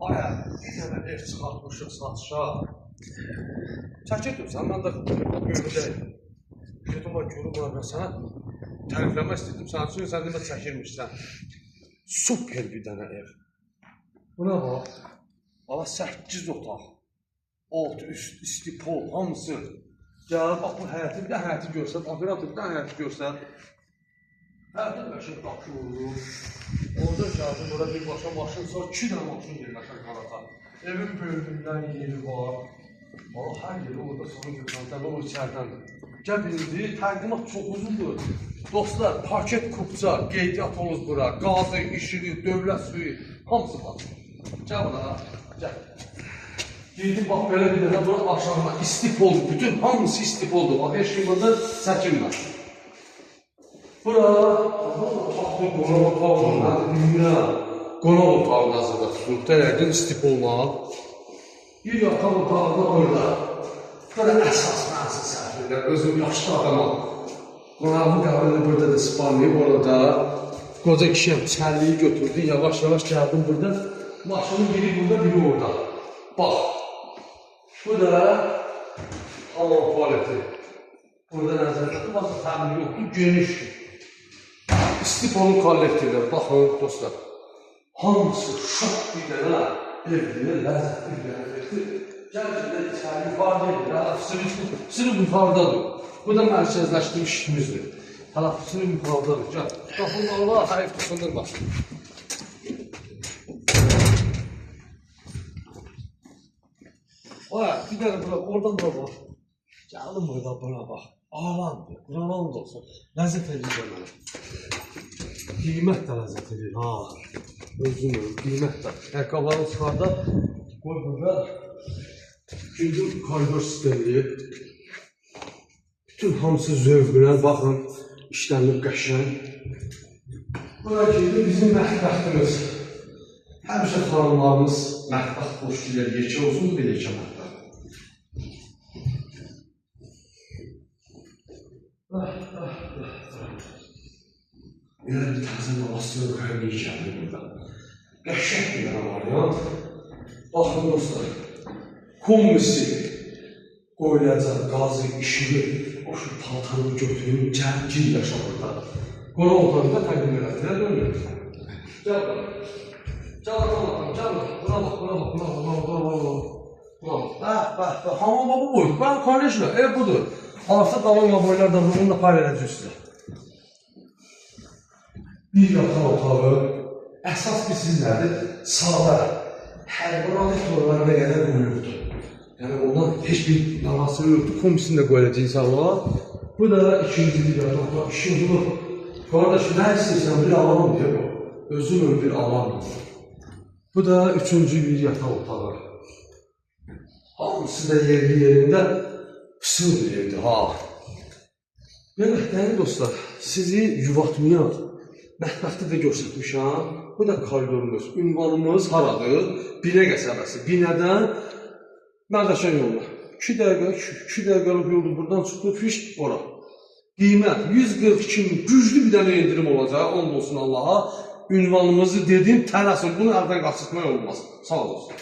Aya, bir dənə ev çıxartmışıq satışa. Çəkirdim, mən də görüləyim. Dedim, görüm ben sana tərifləmək istedim. Sana üçün sən demə çəkirmişsən. Super bir dənə ev. Buna bax. Valla 8 otaq. Alt, üst, isti, pol, hamısı. Gəl, bax bu həyəti, bir də həyəti görsən, operator bir də həyəti görsən. Həyətin qəşəng qapı olur. Orada gəldim, orada bir başa maşın, sonra 2 dənə maşın yerləşən qalata. Evin böyüdündən yeri var. Valla hər yeri orada sonra görsən, o içərdəndir. Gəl indi, təqdimat çox uzundur. Dostlar, paket kupça, qeydiyyat oluz bura, qazı, işığı, dövlət suyu, hamısı var. Gəl bura, gəl. Girdim, bax, belə bir dənə bura aşağıma istif oldu, bütün hamısı istif oldu. Bax, heç kim burada çəkinmə. Bura, baxın, qonaq otağıdır, dünya. Qonaq otağını hazırda tutulub, dəyərdin istif olmaq. Bir yataq otağında orada. Burada əsas mənsiz səhvlər, özüm yaşlı adamam. Qonağımı qəbulini burada da spanlayıb, orada qoca kişiyəm, çəlliyi götürdü, yavaş-yavaş gəldim burada. Maşının biri burada, biri orada. Bax, bu da hamam tuvaleti. Burada nəzərdə, bazı təmiri yoxdur, geniş. İstifonun kollektivləri, baxın dostlar. Hamısı şok bir dənə evliyə ləzzətli bir dənə evdir. Gəl-gəl içəri yuxarı deyil, sınıf yuxarıdadır. Bu da mərkəzləşdirmiş işimizdir. Sınıf yuxarıdadır, gəl. Baxın, Allah, hayf tutsundur bax. Oya, bir dənə bura, oradan bura bax. Gəlin burada bura bax. Alandır, Quran olsun. Ləzzət edir mənə. Qiymət də ləzzət edir, ha. Özüm ölüm, qiymət də. Ayaqqabıları çıxarda, qoy burada. İkinci koridor sistemli. Bütün hamısı zövqünə, baxın, işlənib qəşəng. Bura ki, bizim mətbəxtimiz. Həmişə xanımlarımız mətbəxt xoş deyilər, yekə olsun, bir yekə mətbəxt. Elə bir təzə lavasyon qayını gəldi burada. Qəşəng bir yana var ya. Baxın dostlar, kommisi qoyulacaq, qazı, işığı, o şu paltarını götürün, gir yaşa burada. Qonaq otağında təqdim elədilər, dönür. Gəl bura. Gəl bura, gəl bura. Bura bax, bura bax, bura bax, bura bax. Bax, hamam babı boydur. Bax, kardeşlə, ev budur. Arsa qalan boylar da bunu da pay verəcək sizə. Bir yataq otağı, əsas bir sizlərdir, sağda hər buranın torlarına qədər qoyulubdur. Yəni ondan heç bir nalası yoxdur, komisini də qoyulacaq insanlar. Bu da ikinci bir yataq otağı, işıqlı. Qardaş, nə istəyirsən bir alanım deyə bu. Özüm bir alanım. Bu da üçüncü bir yataq otağı. Hamısı da yerində pısıl bir evdir, ha. Yəni, dəli dostlar, sizi yuvatmayan, mətbəxtdə də göstərmişəm. Bu da koridorumuz, ünvanımız haradır? Binə qəsəbəsi. Binədən Mərdəşən yoluna. 2 dəqiqəlik yoldur, buradan çıxdı, fiş, ora. Qiymət 142 min, güclü bir dənə indirim olacaq, olsun Allaha. Ünvanımızı dedim, tələsin, bunu əldən qaçırtmaq olmaz. Sağ olsun.